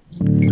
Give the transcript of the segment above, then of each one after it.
सिमरन,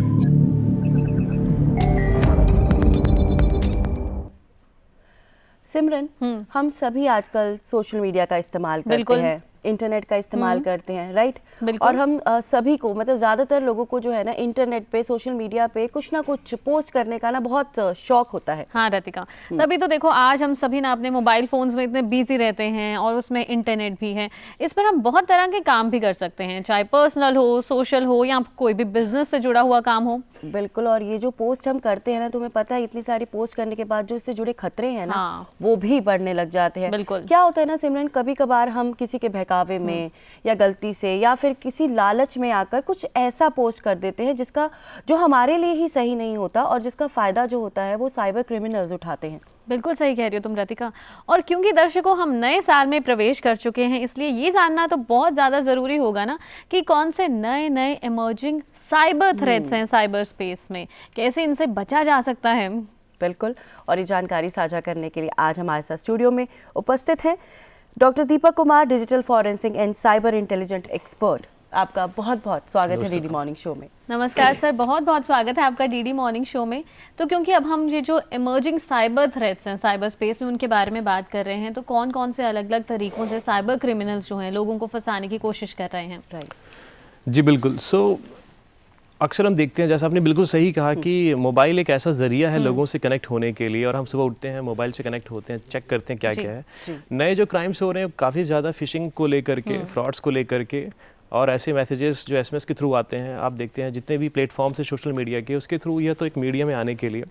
हम सभी आजकल सोशल मीडिया का इस्तेमाल करते हैं, इंटरनेट का इस्तेमाल करते हैं, राइट? और हम सभी को, मतलब ज़्यादातर लोगों को जो है ना, इंटरनेट पे, सोशल मीडिया पे कुछ ना कुछ पोस्ट करने का ना बहुत शौक होता है। हाँ रतिका, तभी तो देखो आज हम सभी ना अपने मोबाइल फोन्स में इतने बिजी रहते हैं और उसमें इंटरनेट भी है। इस पर हम बहुत तरह के काम भी कर सकते हैं, चाहे पर्सनल हो, सोशल हो या कोई भी बिजनेस से जुड़ा हुआ काम हो। बिल्कुल। और ये जो पोस्ट हम करते हैं ना, तुम्हें पता है इतनी सारी पोस्ट करने के बाद जो इससे जुड़े खतरे हैं ना, वो भी बढ़ने लग जाते हैं। बिल्कुल। क्या होता है ना सिमरन, कभी कभार हम किसी के बहकावे में या गलती से या फिर किसी लालच में आकर कुछ ऐसा पोस्ट कर देते हैं जिसका, जो हमारे लिए ही सही नहीं होता और जिसका फायदा जो होता है वो साइबर क्रिमिनल्स उठाते हैं। बिल्कुल सही कह रही हो तुम रतिका। और क्योंकि दर्शकों हम नए साल में प्रवेश कर चुके हैं, इसलिए ये जानना तो बहुत ज़्यादा ज़रूरी होगा ना कि कौन से नए नए इमर्जिंग साइबर थ्रेट्स हैं साइबर स्पेस में, कैसे इनसे बचा जा सकता है। बिल्कुल। और ये जानकारी साझा करने के लिए आज हमारे साथ स्टूडियो में उपस्थित हैं doctor Deepak Kumar, digital forensic and cyber intelligent expert. आपका बहुत बहुत स्वागत है डीडी मॉर्निंग शो में। नमस्कार सर, बहुत बहुत स्वागत है आपका डीडी मॉर्निंग शो में। तो क्योंकि अब हम ये जो इमर्जिंग साइबर थ्रेट्स हैं साइबर स्पेस में, उनके बारे में बात कर रहे हैं, तो कौन कौन से अलग अलग तरीकों से साइबर क्रिमिनल्स जो हैं लोगों को फंसाने की कोशिश कर रहे हैं। राइट जी बिल्कुल। अक्सर हम देखते हैं, जैसा आपने बिल्कुल सही कहा कि मोबाइल एक ऐसा ज़रिया है लोगों से कनेक्ट होने के लिए, और हम सुबह उठते हैं मोबाइल से कनेक्ट होते हैं, चेक करते हैं क्या क्या है। नए जो क्राइम्स हो रहे हैं काफ़ी ज़्यादा फिशिंग को लेकर के, फ्रॉड्स को लेकर के, और ऐसे मैसेजेस जो एसएमएस के थ्रू आते हैं, आप देखते हैं जितने भी प्लेटफॉर्म्स है सोशल मीडिया के, उसके थ्रू यह तो एक मीडिया में आने के लिए,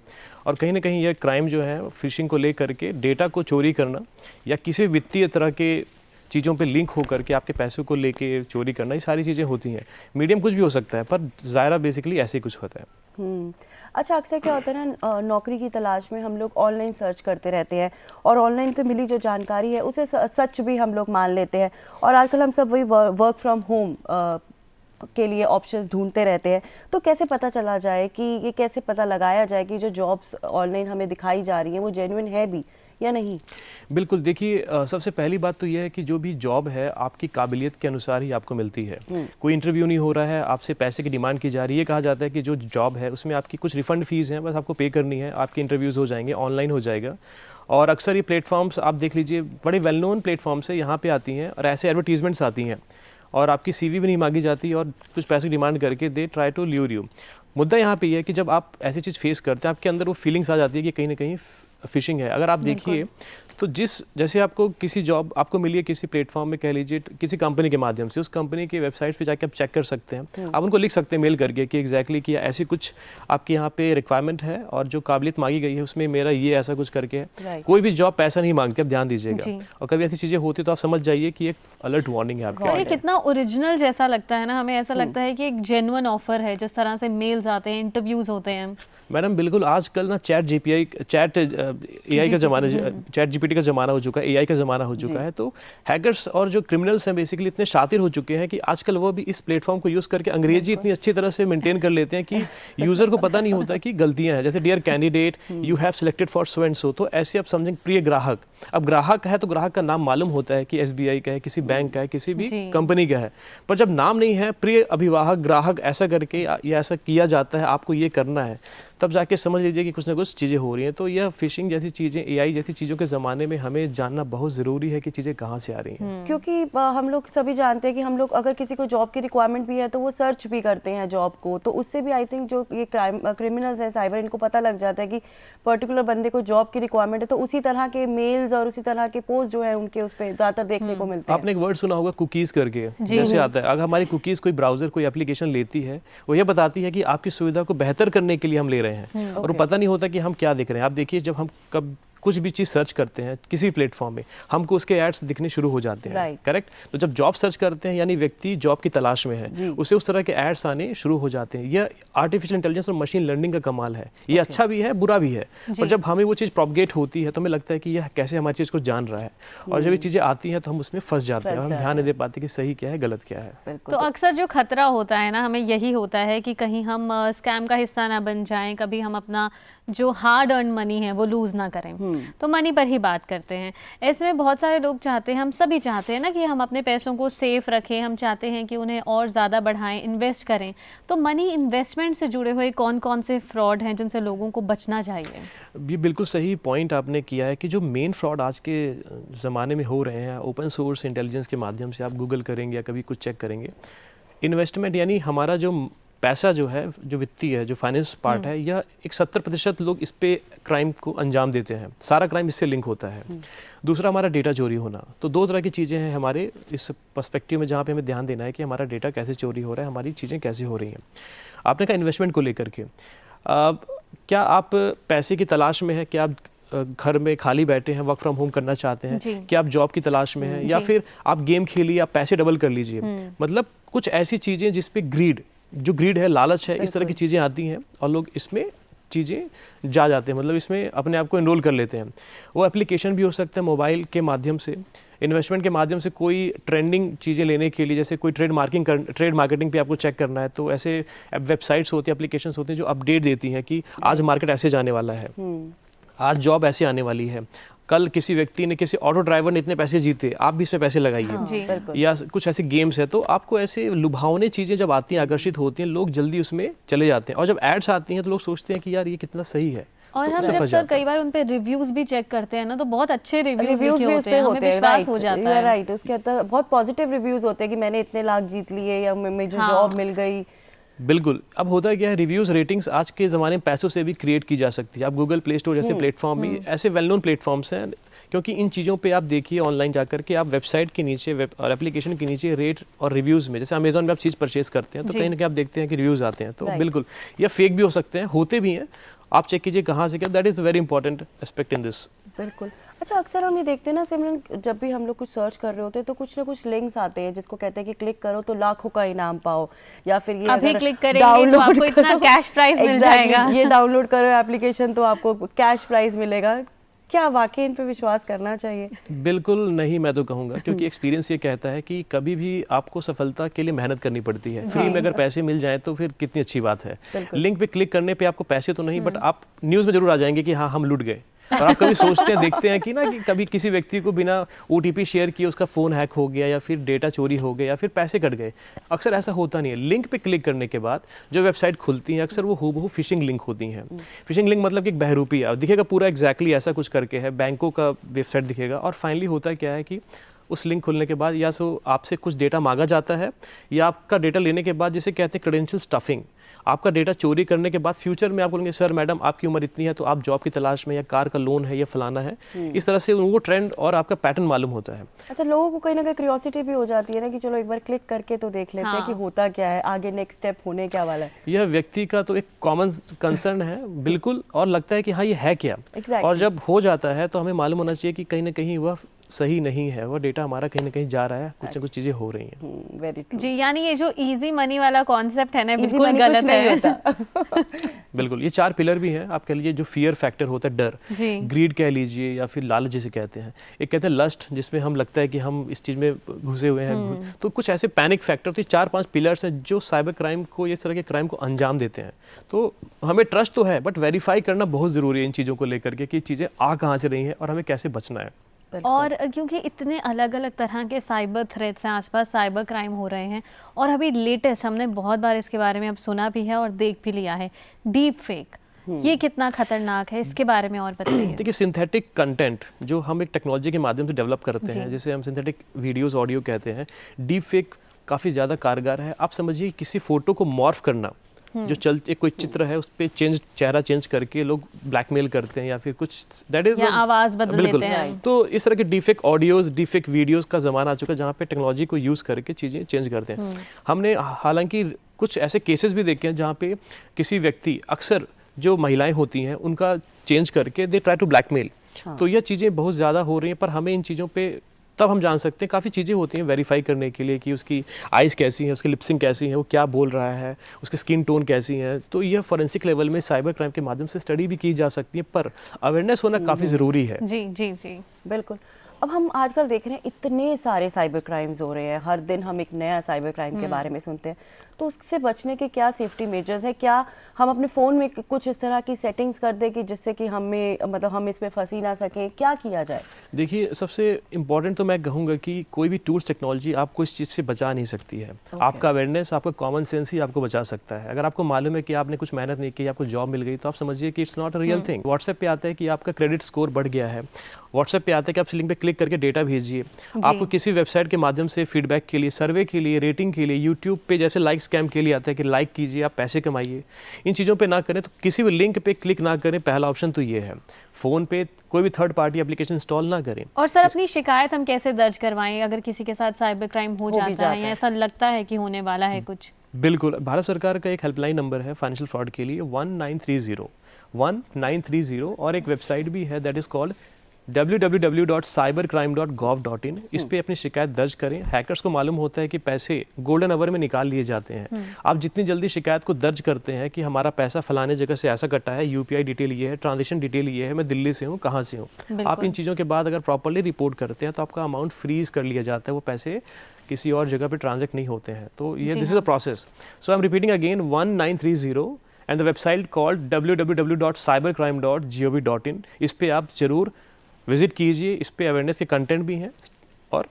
और कहीं ना कहीं यह क्राइम जो है फिशिंग को लेकर के, डेटा को चोरी करना या किसी वित्तीय तरह के चीज़ों पे लिंक हो करके आपके पैसों को लेके चोरी करना, ये सारी चीज़ें होती हैं। मीडियम कुछ भी हो सकता है, पर ज़ायरा बेसिकली ऐसे ही कुछ होता है। अच्छा, अक्सर क्या होता है ना, नौकरी की तलाश में हम लोग ऑनलाइन सर्च करते रहते हैं और ऑनलाइन से मिली जो जानकारी है उसे सच भी हम लोग मान लेते हैं, और आजकल हम सब वही वर्क फ्रॉम होम के लिए ऑप्शंस ढूंढते रहते हैं। तो कैसे पता चला जाए कि ये, कैसे पता लगाया जाए कि जो जॉब्स ऑनलाइन हमें दिखाई जा रही हैं वो जेन्युइन है भी या नहीं? बिल्कुल, देखिए सबसे पहली बात तो यह है कि जो भी जॉब है आपकी काबिलियत के अनुसार ही आपको मिलती है। कोई इंटरव्यू नहीं हो रहा है, आपसे पैसे की डिमांड की जा रही है। ये कहा जाता है कि जो जॉब है उसमें आपकी कुछ रिफंड फीस हैं, बस आपको पे करनी है, आपके इंटरव्यूज़ हो जाएंगे, ऑनलाइन हो जाएगा। और अक्सर ये प्लेटफॉर्म्स आप देख लीजिए, बड़े वेल नोन प्लेटफॉर्म्स है, यहाँ पर आती हैं और ऐसे एडवर्टीजमेंट्स आती हैं, और आपकी CV भी नहीं मांगी जाती, और कुछ पैसे की डिमांड करके they try to lure you. मुद्दा यहाँ पे ये है कि जब आप ऐसी चीज़ फेस करते हैं, आपके अंदर वो फीलिंग्स आ जाती है कि कहीं ना कहीं फिशिंग है। अगर आप देखिए तो जैसे आपको किसी जॉब आपको मिली है किसी प्लेटफॉर्म में, कह लीजिए किसी कंपनी के माध्यम से, उस कंपनी के वेबसाइट पे जाके आप चेक कर सकते हैं। आप उनको लिख सकते हैं मेल करके कि एग्जैक्टली कि ऐसी कुछ आपके यहाँ पे रिक्वायरमेंट है और जो काबिलियत मांगी गई है उसमें मेरा ये ऐसा कुछ करके है। कोई भी जॉब पैसा नहीं मांगती, आप ध्यान दीजिएगा। और कभी ऐसी चीज़ें होती तो आप समझ जाइए कि एक अलर्ट वार्निंग है आपके। और ये कितना ओरिजिनल जैसा लगता है ना, हमें ऐसा लगता है कि एक जेन्युइन ऑफर है, जिस तरह से मेल्स आते हैं, इंटरव्यूज होते हैं। मैडम बिल्कुल, आजकल ना चैट AI का ज़माना, चैट GPT का ज़माना हो चुका है, AI का ज़माना हो चुका है। तो हैकर्स और जो क्रिमिनल्स हैं बेसिकली इतने शातिर हो चुके हैं कि आजकल वो भी इस प्लेटफॉर्म को यूज़ करके अंग्रेजी इतनी अच्छी तरह से मेंटेन कर लेते हैं कि यूज़र को पता नहीं होता कि गलतियां हैं। जैसे dear candidate you have selected for so and so, तो ऐसे आप समझेंगे प्रिय ग्राहक। अब ग्राहक है तो ग्राहक का नाम मालूम होता है कि SBI का है, किसी बैंक का है, किसी भी कंपनी का है। पर जब नाम नहीं है, प्रिय अभिवाहक ग्राहक ऐसा करके या ऐसा किया जाता है, आपको ये करना है, तब जाके समझ लीजिए कि कुछ ना कुछ चीज़ें हो रही हैं। तो यह फिशिंग जैसी चीज़ें, AI जैसी चीज़ों के ज़माने में हमें जानना बहुत ज़रूरी है कि चीज़ें कहाँ से आ रही हैं। क्योंकि हम लोग सभी जानते हैं कि हम लोग अगर किसी को जॉब की रिक्वायरमेंट भी है तो वो सर्च भी करते हैं जॉब को, तो उससे भी आई थिंक जो ये क्रिमिनल्स हैं साइबर, इनको पता लग जाता है कि पर्टिकुलर बंदे को जॉब की रिक्वायरमेंट है, तो उसी तरह के मेल्स और उसी तरह के पोस्ट जो है उनके उस पर ज़्यादातर देखने को मिलते हैं। आपने एक वर्ड सुना होगा कुकीज़ करके, जैसे आता है। अगर हमारी कुकीज़ कोई ब्राउज़र कोई एप्लीकेशन लेती है, वो ये बताती है कि आपकी सुविधा को बेहतर करने के लिए हम ले रहे हैं, और पता नहीं होता कि हम क्या देख रहे हैं। आप देखिए, जब हम कुछ भी चीज़ सर्च करते हैं किसी प्लेटफॉर्म में, हमको उसके एड्स दिखने शुरू हो जाते हैं, करेक्ट? तो जब जॉब सर्च करते हैं, यानी व्यक्ति जॉब की तलाश में है, उसे उस तरह के एड्स आने शुरू हो जाते हैं। यह आर्टिफिशियल इंटेलिजेंस और मशीन लर्निंग का कमाल है। ये अच्छा भी है, बुरा भी है। और जब हमें वो चीज़ प्रोपगेट होती है तो हमें लगता है कि यह कैसे हमारी चीज़ को जान रहा है, और जब ये चीज़ें आती हैं तो हम उसमें फंस जाते हैं और हम ध्यान नहीं दे पाते कि सही क्या है, गलत क्या है। तो अक्सर जो खतरा होता है ना, हमें यही होता है कि कहीं हम स्कैम का हिस्सा ना बन जाएं, कभी हम अपना जो हार्ड अर्न मनी है वो लूज ना करें। तो मनी पर ही बात करते हैं। ऐसे में बहुत सारे लोग चाहते हैं, हम सभी चाहते हैं ना कि हम अपने पैसों को सेफ रखें, हम चाहते हैं कि उन्हें और ज़्यादा बढ़ाएं, इन्वेस्ट करें। तो मनी इन्वेस्टमेंट से जुड़े हुए कौन कौन से फ्रॉड हैं जिनसे लोगों को बचना चाहिए? ये बिल्कुल सही पॉइंट आपने किया है कि जो मेन फ्रॉड आज के ज़माने में हो रहे हैं, ओपन सोर्स इंटेलिजेंस के माध्यम से आप गूगल करेंगे या कभी कुछ चेक करेंगे, इन्वेस्टमेंट यानी हमारा जो पैसा जो है, जो वित्तीय है, जो फाइनेंस पार्ट है, यह एक 70% लोग इस पे क्राइम को अंजाम देते हैं। सारा क्राइम इससे लिंक होता है। दूसरा हमारा डेटा चोरी होना। तो दो तरह की चीज़ें हैं हमारे इस पर्सपेक्टिव में जहाँ पे हमें ध्यान देना है कि हमारा डेटा कैसे चोरी हो रहा है, हमारी चीज़ें कैसे हो रही हैं। आपने कहा इन्वेस्टमेंट को लेकर के, क्या आप पैसे की तलाश में हैं? क्या आप घर में खाली बैठे हैं, वर्क फ्रॉम होम करना चाहते हैं? क्या आप जॉब की तलाश में हैं? या फिर आप गेम खेलिए, आप पैसे डबल कर लीजिए? मतलब कुछ ऐसी चीज़ें जिस पे ग्रीड है, लालच है, इस तरह की चीज़ें आती हैं और लोग इसमें चीज़ें जाते हैं, मतलब इसमें अपने आप को एनरोल कर लेते हैं। वो एप्लीकेशन भी हो सकता है मोबाइल के माध्यम से, इन्वेस्टमेंट के माध्यम से कोई ट्रेंडिंग चीज़ें लेने के लिए, जैसे कोई ट्रेड मार्केटिंग पे आपको चेक करना है, तो ऐसे वेबसाइट्स होती हैं, एप्लीकेशंस होती हैं जो अपडेट देती हैं कि आज मार्केट ऐसे जाने वाला है, आज जॉब ऐसे आने वाली है, कल किसी व्यक्ति ने, किसी ऑटो ड्राइवर ने इतने पैसे जीते, आप भी इसमें पैसे लगाइए। या कुछ ऐसे गेम्स है, तो आपको ऐसे लुभावने चीज़ें जब आती हैं, आकर्षित होती हैं, लोग जल्दी उसमें चले जाते हैं। और जब एड्स आती हैं तो लोग सोचते हैं कि यार ये कितना सही है। और तो हम जब सर कई बार उन पे रिव्यूज भी चेक करते हैं ना, तो बहुत अच्छे रिव्यूज भी होते हैं, हमें विश्वास हो जाता है। राइट, उसके अंदर बहुत पॉजिटिव रिव्यूज होते हैं कि मैंने इतने लाख जीत लिए या मुझे जॉब मिल गई। बिल्कुल। अब होता है क्या है, रिव्यूज़ रेटिंग्स आज के ज़माने में पैसों से भी क्रिएट की जा सकती है। आप गूगल प्ले स्टोर जैसे प्लेटफॉर्म भी ऐसे वेल नोन प्लेटफॉर्म्स हैं, क्योंकि इन चीज़ों पे आप देखिए ऑनलाइन जाकर के, आप वेबसाइट के नीचे और एप्लीकेशन के नीचे रेट और रिव्यूज़ में, जैसे अमेजॉन में आप चीज़ परचेज करते हैं तो कहीं ना कहीं आप देखते हैं कि रिव्यूज़ आते हैं, तो बिल्कुल, या फेक भी हो सकते हैं, होते भी हैं, आप चेक कीजिए कहाँ से क्या। That is very important aspect in this. बिल्कुल। अच्छा, अक्सर हम ये देखते हैं ना सिमरन, जब भी हम लोग कुछ सर्च कर रहे होते हैं तो कुछ ना कुछ लिंक्स आते हैं जिसको कहते हैं कि क्लिक करो तो लाखों का इनाम पाओ, या फिर ये अभी क्लिक करेंगे तो आपको इतना कैश प्राइज मिल जाएगा, ये डाउनलोड करो एप्लीकेशन तो आपको कैश प्राइज मिलेगा। क्या वाकई इन पे विश्वास करना चाहिए? बिल्कुल नहीं, मैं तो कहूँगा, क्योंकि एक्सपीरियंस ये कहता है कि कभी भी आपको सफलता के लिए मेहनत करनी पड़ती है। फ्री में अगर पैसे मिल जाएं तो फिर कितनी अच्छी बात है। लिंक पे क्लिक करने पे आपको पैसे तो नहीं, बट आप न्यूज़ में जरूर आ जाएंगे कि हाँ हम लुट गए। और आप कभी सोचते हैं, देखते हैं कि ना, कि कभी किसी व्यक्ति को बिना OTP शेयर किए उसका फ़ोन हैक हो गया, या फिर डेटा चोरी हो गया, या फिर पैसे कट गए। अक्सर ऐसा होता नहीं है। लिंक पे क्लिक करने के बाद जो वेबसाइट खुलती हैं, अक्सर वो हूबहू फिशिंग लिंक होती हैं। फिशिंग लिंक मतलब कि एक बहरूपी दिखेगा पूरा एग्जैक्टली ऐसा कुछ करके है, बैंकों का वेबसाइट दिखेगा, और फाइनली होता क्या है कि उस लिंक खुलने के बाद या तो आपसे कुछ डेटा मांगा जाता है, या आपका डेटा लेने के बाद, जिसे कहते हैं क्रेडेंशियल स्टफिंग, आपका डेटा चोरी करने के बाद फ्यूचर में आप बोलेंगे सर मैडम आपकी उम्र इतनी है तो आप जॉब की तलाश में, या कार का लोन है, या फलाना है। इस तरह से उनको ट्रेंड और आपका पैटर्न मालूम होता है। अच्छा, लोगों को कहीं ना कहीं क्यूरियोसिटी भी हो जाती है ना कि चलो एक बार क्लिक करके तो देख लेते हैं कि होता क्या है, आगे नेक्स्ट स्टेप होने क्या वाला है। यह व्यक्ति का तो एक कॉमन कंसर्न है, बिल्कुल, और लगता है कि हाँ ये है क्या। और जब हो जाता है तो हमें मालूम होना चाहिए कि कहीं ना कहीं वह सही नहीं है, वो डेटा हमारा कहीं ना कहीं जा रहा है, कुछ ना कुछ चीजें हो रही हैं। वेरी ट्रू जी, यानी ये जो इजी मनी वाला कॉन्सेप्ट है ना, बिल्कुल गलत है। बिल्कुल, ये 4 पिलर भी हैं। आप कह लीजिए जो फियर फैक्टर होता है, डर, ग्रीड कह लीजिए, या फिर लालच जिसे कहते हैं। एक कहते हैं लस्ट, जिसमें हम लगता है कि हम इस चीज में घुसे हुए हैं। तो कुछ ऐसे पैनिक फैक्टर, तो 4-5 पिलर्स हैं जो साइबर क्राइम को, इस तरह के क्राइम को अंजाम देते हैं। तो हमें ट्रस्ट तो है, बट वेरीफाई करना बहुत जरूरी है इन चीजों को लेकर के, कि चीजें आ कहाँ से रही हैं और हमें कैसे बचना है। और क्योंकि इतने अलग अलग तरह के साइबर थ्रेट्स हैं आसपास, साइबर क्राइम हो रहे हैं, और अभी लेटेस्ट हमने बहुत बार इसके बारे में अब सुना भी है और देख भी लिया है, डीप फेक। ये कितना खतरनाक है, इसके बारे में और बताइए। देखिए, सिंथेटिक कंटेंट जो हम एक टेक्नोलॉजी के माध्यम से डेवलप करते हैं, जिसे हम सिंथेटिक वीडियोस, ऑडियो कहते हैं, डीप फेक काफ़ी ज़्यादा कारगर है। आप समझिए किसी फोटो को मॉर्फ करना, जो एक कोई चित्र है उस पे चेहरा चेंज करके लोग ब्लैकमेल करते हैं, या फिर कुछ दैट इज आवाज बदल देते हैं। तो इस तरह के डीफेक ऑडियोज, डीफेक वीडियोस का जमाना आ चुका है, जहाँ पे टेक्नोलॉजी को यूज करके चीजें चेंज करते हैं। हमने हालांकि कुछ ऐसे केसेस भी देखे हैं जहाँ पे किसी व्यक्ति, अक्सर जो महिलाएं होती हैं, उनका चेंज करके दे ट्राई टू ब्लैकमेल। तो यह चीजें बहुत ज्यादा हो रही हैं, पर हमें इन चीजों पे तब हम जान सकते हैं, काफ़ी चीज़ें होती हैं वेरीफाई करने के लिए, कि उसकी आइज़ कैसी हैं, उसकी लिपसिंग कैसी है, वो क्या बोल रहा है, उसकी स्किन टोन कैसी है। तो यह फॉरेंसिक लेवल में साइबर क्राइम के माध्यम से स्टडी भी की जा सकती है, पर अवेयरनेस होना काफ़ी ज़रूरी है। जी जी जी, बिल्कुल। अब हम आजकल देख रहे हैं इतने सारे साइबर क्राइम्स हो रहे हैं, हर दिन हम एक नया साइबर क्राइम के बारे में सुनते हैं, तो उससे बचने के क्या सेफ्टी मेजर्स है? क्या हम अपने फ़ोन में कुछ इस तरह की सेटिंग्स कर दें कि जिससे कि हमें मतलब हम इसमें फंसी ना सकें, क्या किया जाए? देखिए, सबसे इम्पॉर्टेंट तो मैं कहूँगा कि कोई भी टूल्स टेक्नोलॉजी आपको इस चीज़ से बचा नहीं सकती है। आपका अवेयरनेस, आपका कॉमन सेंस ही आपको बचा सकता है। अगर आपको मालूम है कि आपने कुछ मेहनत नहीं की, आपको जॉब मिल गई, तो आप समझिए कि it's not a real thing. WhatsApp पे आता है कि आपका क्रेडिट स्कोर बढ़ गया है, व्हाट्सएप पे आता है कि आप लिंक पे क्लिक करके डेटा भेजिए, आपको किसी वेबसाइट के माध्यम से फीडबैक के लिए, सर्वे के लिए, रेटिंग के लिए, यूट्यूब पे जैसे लाइक स्कैम के लिए आता है कि लाइक कीजिए, आप पैसे कमाइए। इन चीज़ों पे ना करें, तो किसी भी लिंक पे क्लिक ना करें। पहला ऑप्शन तो ये है। फ़ोन पे कोई भी थर्ड पार्टी एप्लीकेशन इंस्टॉल ना करें। और सर, अपनी शिकायत हम कैसे दर्ज करवाएं अगर किसी के साथ साइबर क्राइम हो जाता है या ऐसा लगता है कि होने वाला है कुछ? बिल्कुल, भारत सरकार का एक हेल्पलाइन नंबर है फाइनेंशियल फ्रॉड के लिए 1930 और एक वेबसाइट भी है दैट इज़ कॉल्ड www.cybercrime.gov.in। इस पे अपनी शिकायत दर्ज करें। हैकर्स को मालूम होता है कि पैसे गोल्डन आवर में निकाल लिए जाते हैं। आप जितनी जल्दी शिकायत को दर्ज करते हैं कि हमारा पैसा फलाने जगह से ऐसा कटा है, यूपीआई डिटेल ये है, ट्रांजेक्शन डिटेल ये है, मैं दिल्ली से हूँ, कहाँ से हूँ, आप इन चीज़ों के बाद अगर प्रॉपरली रिपोर्ट करते हैं तो आपका अमाउंट फ्रीज कर लिया जाता है। वो पैसे किसी और जगह पे ट्रांजेक्ट नहीं होते हैं। तो ये this is a process. So I am repeating again 1930 and the website called www.cybercrime.gov.in। इस पे आप जरूर विजिट कीजिए। इस पे अवेयरनेस के कंटेंट भी हैं और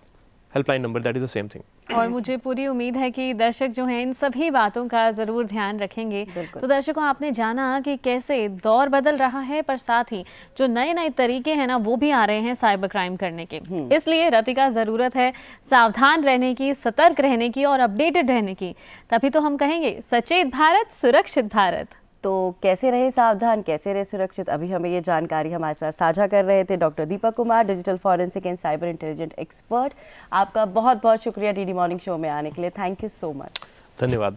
helpline number that is the same thing. और मुझे पूरी उम्मीद है कि दर्शक जो हैं इन सभी बातों का ज़रूर ध्यान रखेंगे। तो दर्शकों, आपने जाना कि कैसे दौर बदल रहा है, पर साथ ही जो नए नए तरीके हैं ना, वो भी आ रहे हैं साइबर क्राइम करने के। इसलिए रतिका, ज़रूरत है सावधान रहने की, सतर्क रहने की और अपडेटेड रहने की। तभी तो हम कहेंगे सचेत भारत, सुरक्षित भारत। तो कैसे रहे सावधान, कैसे रहे सुरक्षित, अभी हमें ये जानकारी हमारे साथ साझा कर रहे थे doctor Deepak Kumar, digital forensic and cyber intelligent expert. आपका बहुत बहुत शुक्रिया डीडी मॉर्निंग शो में आने के लिए। Thank you so much. धन्यवाद।